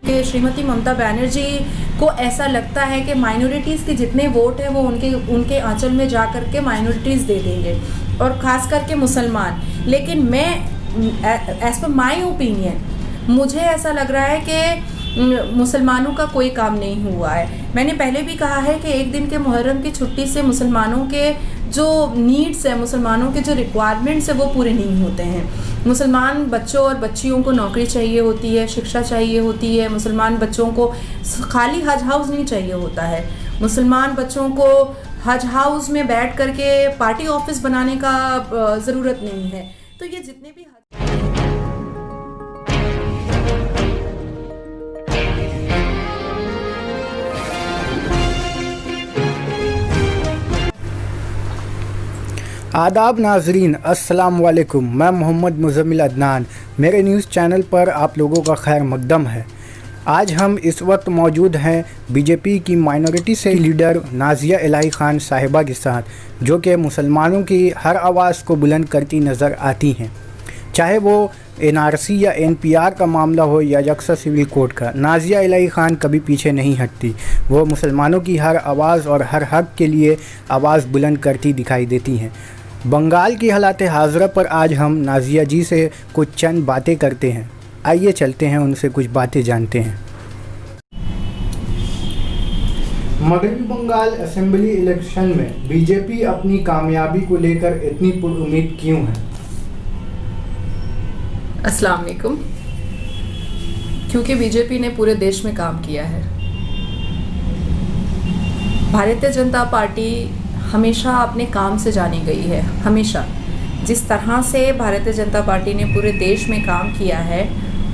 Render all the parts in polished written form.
कि श्रीमती ममता बनर्जी को ऐसा लगता है कि माइनॉरिटीज़ के जितने वोट हैं वो उनके आंचल में जा कर के माइनॉरिटीज़ दे देंगे और ख़ास करके मुसलमान। लेकिन मैं एज़ पर माई ओपिनियन मुझे ऐसा लग रहा है कि मुसलमानों का कोई काम नहीं हुआ है। मैंने पहले भी कहा है कि एक दिन के मुहर्रम की छुट्टी से मुसलमानों के जो नीड्स हैं, मुसलमानों के जो रिक्वायरमेंट्स हैं वो पूरे नहीं होते हैं। मुसलमान बच्चों और बच्चियों को नौकरी चाहिए होती है, शिक्षा चाहिए होती है। मुसलमान बच्चों को खाली हज हाउस नहीं चाहिए होता है। मुसलमान बच्चों को हज हाउस में बैठ करके पार्टी ऑफिस बनाने का ज़रूरत नहीं है। तो ये जितने भी आदाब नाजरीन, अस्सलाम वालेकुम। मैं मोहम्मद मुज़म्मिल अदनान, मेरे न्यूज़ चैनल पर आप लोगों का खैर मकदम है। आज हम इस वक्त मौजूद हैं बीजेपी की माइनॉरिटी से लीडर नाज़िया इलाही ख़ान साहिबा के साथ, जो कि मुसलमानों की हर आवाज़ को बुलंद करती नज़र आती हैं। चाहे वो NRC या NPR का मामला हो या यकसा सिविल कोड का, नाज़िया इलाही ख़ान कभी पीछे नहीं हटती। वो मुसलमानों की हर आवाज़ और हर हक़ के लिए आवाज़ बुलंद करती दिखाई देती हैं। बंगाल की हालात हाज़रा पर आज हम नाज़िया जी से कुछ चंद बातें करते हैं। आइए चलते हैं, उनसे कुछ बातें जानते हैं। मगरबी बंगाल असेंबली इलेक्शन में बीजेपी अपनी कामयाबी को लेकर इतनी पुरुम्मीद क्यों है? अस्सलाम वालेकुम। क्योंकि बीजेपी ने पूरे देश में काम किया है। भारतीय जनता पार्टी हमेशा अपने काम से जानी गई है। हमेशा जिस तरह से भारतीय जनता पार्टी ने पूरे देश में काम किया है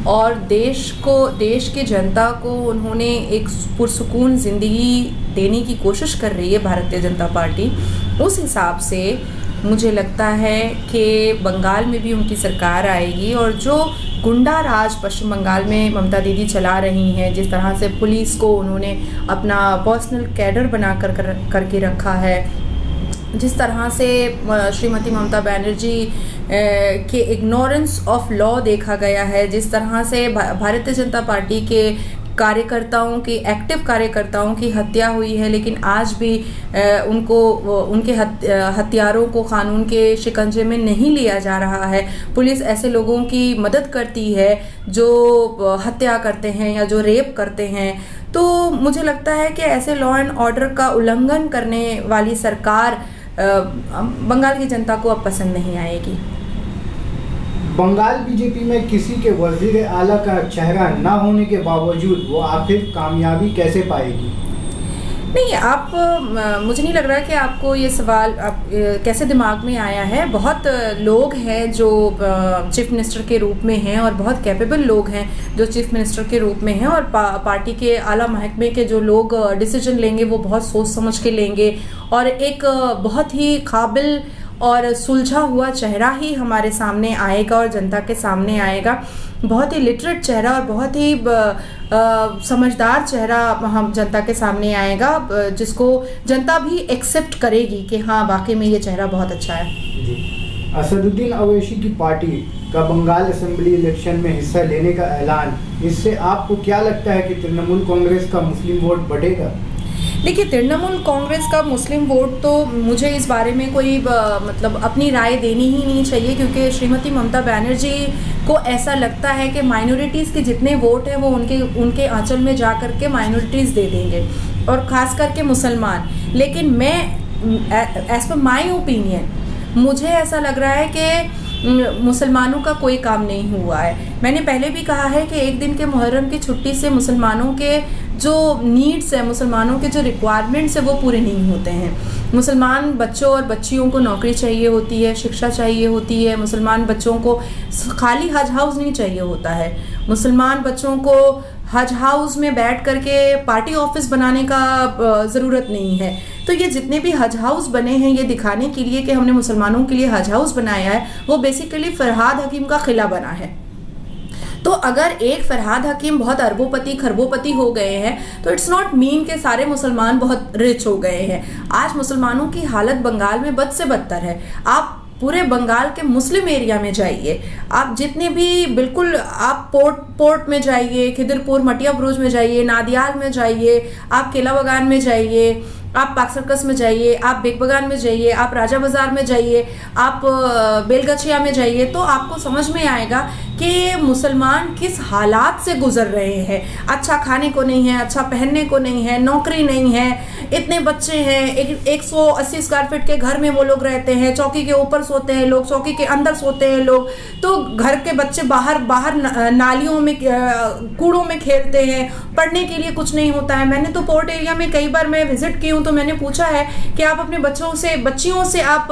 और देश की जनता को उन्होंने एक पुरसुकून ज़िंदगी देने की कोशिश कर रही है भारतीय जनता पार्टी, उस हिसाब से मुझे लगता है कि बंगाल में भी उनकी सरकार आएगी। और जो गुंडा राज पश्चिम बंगाल में ममता दीदी चला रही हैं, जिस तरह से पुलिस को उन्होंने अपना पर्सनल कैडर बना करके रखा है, जिस तरह से श्रीमती ममता बनर्जी के इग्नोरेंस ऑफ लॉ देखा गया है, जिस तरह से भारतीय जनता पार्टी के कार्यकर्ताओं की, एक्टिव कार्यकर्ताओं की हत्या हुई है, लेकिन आज भी उनके हत्यारों को कानून के शिकंजे में नहीं लिया जा रहा है। पुलिस ऐसे लोगों की मदद करती है जो हत्या करते हैं या जो रेप करते हैं। तो मुझे लगता है कि ऐसे लॉ एंड ऑर्डर का उल्लंघन करने वाली सरकार बंगाल की जनता को अब पसंद नहीं आएगी। बंगाल बीजेपी में किसी के वज़ीर आला का चेहरा ना होने के बावजूद वो आखिर कामयाबी कैसे पाएगी? नहीं, मुझे नहीं लग रहा कि आपको ये सवाल कैसे दिमाग में आया है। बहुत लोग हैं जो चीफ मिनिस्टर के रूप में हैं और बहुत कैपेबल लोग हैं जो चीफ मिनिस्टर के रूप में हैं, और पार्टी के आला महकमे के जो लोग डिसीजन लेंगे वो बहुत सोच समझ के लेंगे, और एक बहुत ही काबिल और सुलझा हुआ चेहरा ही हमारे सामने आएगा और जनता के सामने आएगा। बहुत ही लिटरेट चेहरा और बहुत ही समझदार चेहरा हम जनता के सामने आएगा, जिसको जनता भी एक्सेप्ट करेगी कि हाँ वाकई में ये चेहरा बहुत अच्छा है। असदुद्दीन अवैसी की पार्टी का बंगाल असेंबली इलेक्शन में हिस्सा लेने का ऐलान, इससे आपको क्या लगता है कि तृणमूल कांग्रेस का मुस्लिम वोट बढ़ेगा? देखिए, तृणमूल कांग्रेस का मुस्लिम वोट तो मुझे इस बारे में कोई मतलब अपनी राय देनी ही नहीं चाहिए, क्योंकि श्रीमती ममता बनर्जी को ऐसा लगता है कि माइनॉरिटीज़ के जितने वोट हैं वो उनके आंचल में जा कर के माइनॉरिटीज़ दे देंगे, और ख़ास करके मुसलमान। लेकिन मैं एज़ पर माई ओपिनियन मुझे ऐसा लग रहा है कि मुसलमानों का कोई काम नहीं हुआ है। मैंने पहले भी कहा है कि एक दिन के मुहर्रम की छुट्टी से मुसलमानों के जो नीड्स हैं, मुसलमानों के जो रिक्वायरमेंट्स हैं वो पूरे नहीं होते हैं। मुसलमान बच्चों और बच्चियों को नौकरी चाहिए होती है, शिक्षा चाहिए होती है। मुसलमान बच्चों को खाली हज हाउस नहीं चाहिए होता है। मुसलमान बच्चों को हज हाउस में बैठ करके पार्टी ऑफिस बनाने का ज़रूरत नहीं है। तो ये जितने भी हज हाउस बने हैं, ये दिखाने के लिए कि हमने मुसलमानों के लिए हज हाउस बनाया है, वो बेसिकली फरहाद हकीम का किला बना है। तो अगर एक फरहाद हकीम बहुत अरबोपति खरबोपति हो गए हैं तो इट्स नॉट मीन के सारे मुसलमान बहुत रिच हो गए हैं। आज मुसलमानों की हालत बंगाल में बद से बदतर है। आप पूरे बंगाल के मुस्लिम एरिया में जाइए, आप जितने भी बिल्कुल आप पोर्ट में जाइए, खिदिरपुर मटिया बुरुज में जाइए, नादियाल में जाइए, आप केला बागान में जाइए, आप पाक सर्कस में जाइए, आप बिग बागान में जाइए, आप राजा बाजार में जाइए, आप बेलगछिया में जाइए, तो आपको समझ में आएगा कि मुसलमान किस हालात से गुजर रहे हैं। अच्छा खाने को नहीं है, अच्छा पहनने को नहीं है, नौकरी नहीं है, इतने बच्चे हैं, 180 स्क्वायर फीट के घर में वो लोग रहते हैं, चौकी के ऊपर सोते हैं लोग, चौकी के अंदर सोते हैं लोग, तो घर के बच्चे बाहर नालियों में कूड़ों में खेलते हैं, पढ़ने के लिए कुछ नहीं होता है। मैंने तो पोर्ट एरिया में कई बार मैं विजिट की हूँ, तो मैंने पूछा है कि आप अपने बच्चियों से आप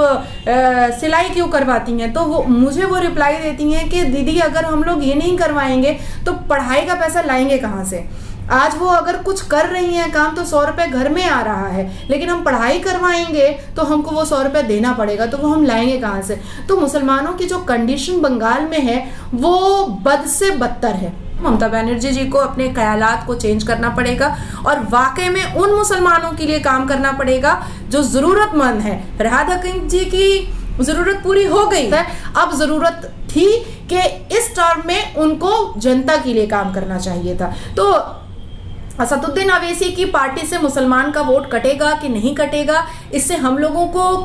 सिलाई क्यों करवाती हैं, तो वो मुझे रिप्लाई देती हैं कि दीदी अगर हम लोग ये नहीं करवाएंगे तो पढ़ाई का पैसा लाएंगे कहाँ से। आज वो अगर कुछ कर रही हैं काम तो 100 रुपए घर में आ रहा है, लेकिन हम पढ़ाई करवाएंगे तो हमको वो 100 रुपए देना पड़ेगा, तो वो हम लाएंगे कहाँ से। तो मुसलमानों की जो कंडीशन बंगाल में है वो बद से बदतर है। ममता बनर्जी जी को अपने ख्यालात को चेंज करना पड़ेगा और वाकई में उन मुसलमानों के लिए काम करना पड़ेगा जो जरूरतमंद है। राहत हकीम जी की जरूरत पूरी हो गई है, अब जरूरत थी कि इस टर्म में उनको जनता के लिए काम करना चाहिए था। तो असदुद्दीन अवैसी की पार्टी से मुसलमान का वोट कटेगा कि नहीं कटेगा, इससे हम लोगों को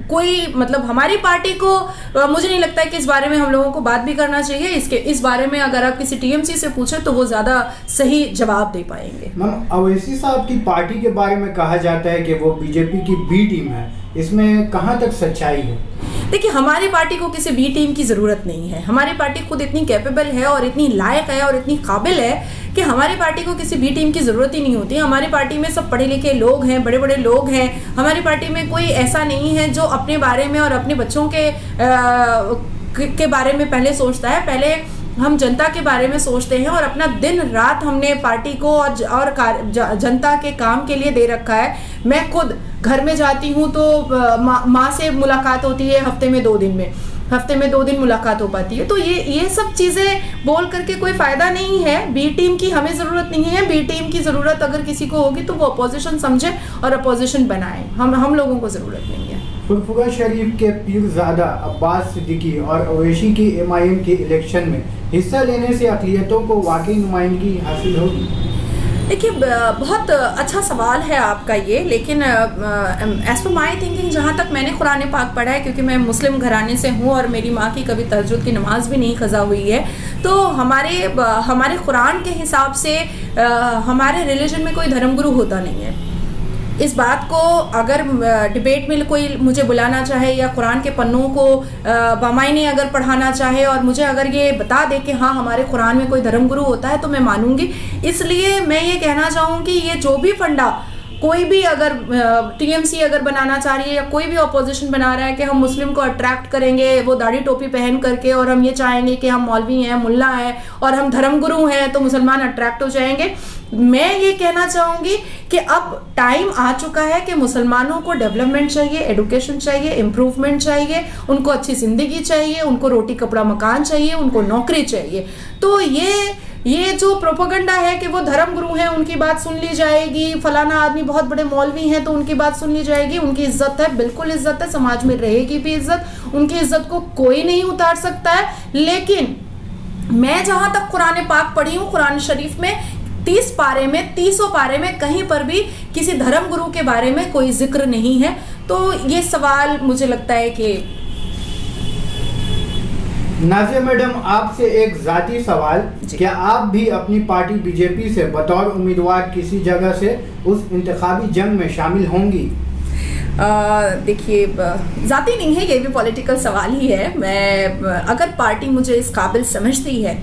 कोई मतलब हमारी पार्टी को मुझे नहीं लगता है कि इस बारे में हम लोगों को बात भी करना चाहिए। इस बारे में अगर आप किसी टीएमसी से पूछे तो वो ज्यादा सही जवाब दे पाएंगे। मैम, अवैसी साहब की पार्टी के बारे में कहा जाता है कि वो बीजेपी की बी टीम है, इसमें कहां तक सच्चाई है? देखिए, हमारी पार्टी को किसी बी टीम की जरूरत नहीं है। हमारी पार्टी खुद इतनी कैपेबल है और इतनी लायक है और इतनी काबिल है कि हमारी पार्टी को किसी बी टीम की जरूरत ही नहीं होती। हमारी पार्टी में सब पढ़े लिखे लोग हैं, बड़े बड़े लोग हैं। हमारी पार्टी में कोई ऐसा नहीं है जो अपने बारे में और अपने बच्चों के बारे में पहले सोचता है। पहले हम जनता के बारे में सोचते हैं और अपना दिन रात हमने पार्टी को और जनता के काम के लिए दे रखा है। मैं खुद घर में जाती हूँ तो माँ से मुलाकात होती है हफ्ते में 2 दिन मुलाकात हो पाती है। तो ये सब चीज़ें बोल करके कोई फ़ायदा नहीं है। बी टीम की हमें ज़रूरत नहीं है। बी टीम की ज़रूरत अगर किसी को होगी तो वो अपोजिशन समझे और अपोजिशन बनाए। हम लोगों को ज़रूरत नहीं है। फुरफुरा शरीफ के पीरजादा अब्बास सिद्दीकी और अवैसी की एमआईएम के इलेक्शन में हिस्सा लेने से अक़लियतों को वाकई नुमाइंदगी हासिल होगी? देखिए, बहुत अच्छा सवाल है आपका ये, लेकिन एज पर माई थिंकिंग, जहाँ तक मैंने कुरान पाक पढ़ा है, क्योंकि मैं मुस्लिम घराने से हूँ और मेरी माँ की कभी तहज्जुद की नमाज भी नहीं क़ज़ा हुई है, तो हमारे कुरान के हिसाब से हमारे रिलीजन में कोई धर्मगुरु होता नहीं है। इस बात को अगर डिबेट में कोई मुझे बुलाना चाहे या कुरान के पन्नों को बामायने अगर पढ़ाना चाहे और मुझे अगर ये बता दे कि हाँ हमारे कुरान में कोई धर्मगुरु होता है तो मैं मानूंगी। इसलिए मैं ये कहना चाहूँगी, ये जो भी फंडा कोई भी अगर टीएमसी अगर बनाना चाह रही है या कोई भी अपोजिशन बना रहा है कि हम मुस्लिम को अट्रैक्ट करेंगे वो दाढ़ी टोपी पहन करके, और हम ये चाहेंगे कि हम मौलवी हैं, मुल्ला हैं और हम धर्मगुरु हैं तो मुसलमान अट्रैक्ट हो जाएंगे, मैं ये कहना चाहूँगी कि अब टाइम आ चुका है कि मुसलमानों को डेवलपमेंट चाहिए, एडुकेशन चाहिए, इम्प्रूवमेंट चाहिए, उनको अच्छी ज़िंदगी चाहिए, उनको रोटी कपड़ा मकान चाहिए, उनको नौकरी चाहिए। तो ये जो प्रोपेगेंडा है कि वो धर्मगुरु हैं उनकी बात सुन ली जाएगी, फलाना आदमी बहुत बड़े मौलवी हैं तो उनकी बात सुन ली जाएगी, उनकी इज्जत है, बिल्कुल इज्जत है, समाज में रहेगी भी इज्जत, उनकी इज्जत को कोई नहीं उतार सकता है। लेकिन मैं जहाँ तक कुरान पाक पढ़ी हूँ, कुरान शरीफ में 30 पारे में कहीं पर भी किसी धर्मगुरु के बारे में कोई जिक्र नहीं है। तो ये सवाल मुझे लगता है कि नाज़िया मैडम, आपसे एक ज़ाती सवाल, क्या आप भी अपनी पार्टी बीजेपी से बतौर उम्मीदवार किसी जगह से उस इंतखाबी जंग में शामिल होंगी? देखिए, ज़ाती नहीं है, ये भी पॉलिटिकल सवाल ही है। मैं अगर पार्टी मुझे इस काबिल समझती है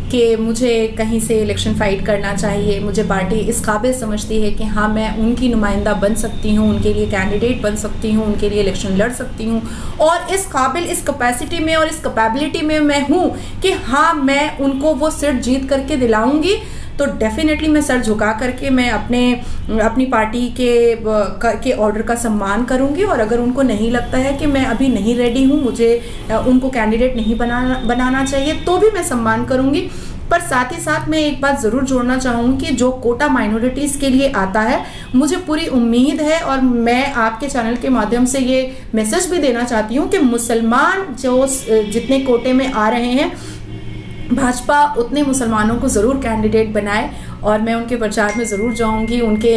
कि मुझे कहीं से इलेक्शन फाइट करना चाहिए, मुझे पार्टी इस काबिल समझती है कि हाँ मैं उनकी नुमाइंदा बन सकती हूँ, उनके लिए कैंडिडेट बन सकती हूँ, उनके लिए इलेक्शन लड़ सकती हूँ और इस काबिल, इस कैपेसिटी में और इस कैपेबिलिटी में मैं हूँ कि हाँ मैं उनको वो सीट जीत करके दिलाऊंगी, तो डेफिनेटली मैं सर झुका करके मैं अपनी पार्टी के ऑर्डर का सम्मान करूंगी। और अगर उनको नहीं लगता है कि मैं अभी नहीं रेडी हूँ, मुझे उनको कैंडिडेट नहीं बनाना चाहिए, तो भी मैं सम्मान करूंगी। पर साथ ही साथ मैं एक बात ज़रूर जोड़ना चाहूँगी कि जो कोटा माइनॉरिटीज़ के लिए आता है, मुझे पूरी उम्मीद है और मैं आपके चैनल के माध्यम से ये मैसेज भी देना चाहती हूँ कि मुसलमान जो जितने कोटे में आ रहे हैं, भाजपा उतने मुसलमानों को ज़रूर कैंडिडेट बनाए और मैं उनके प्रचार में ज़रूर जाऊंगी, उनके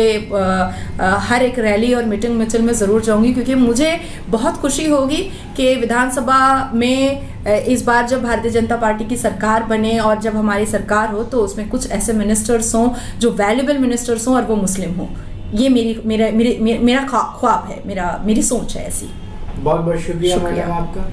हर एक रैली और मीटिंग मिছিল में ज़रूर जाऊंगी, क्योंकि मुझे बहुत खुशी होगी कि विधानसभा में इस बार जब भारतीय जनता पार्टी की सरकार बने और जब हमारी सरकार हो तो उसमें कुछ ऐसे मिनिस्टर्स हों जो वैल्यूएबल मिनिस्टर्स हों और वो मुस्लिम हों। ये मेरा ख्वाब है, मेरी सोच है ऐसी। बहुत बहुत शुक्रिया मैडम आपका।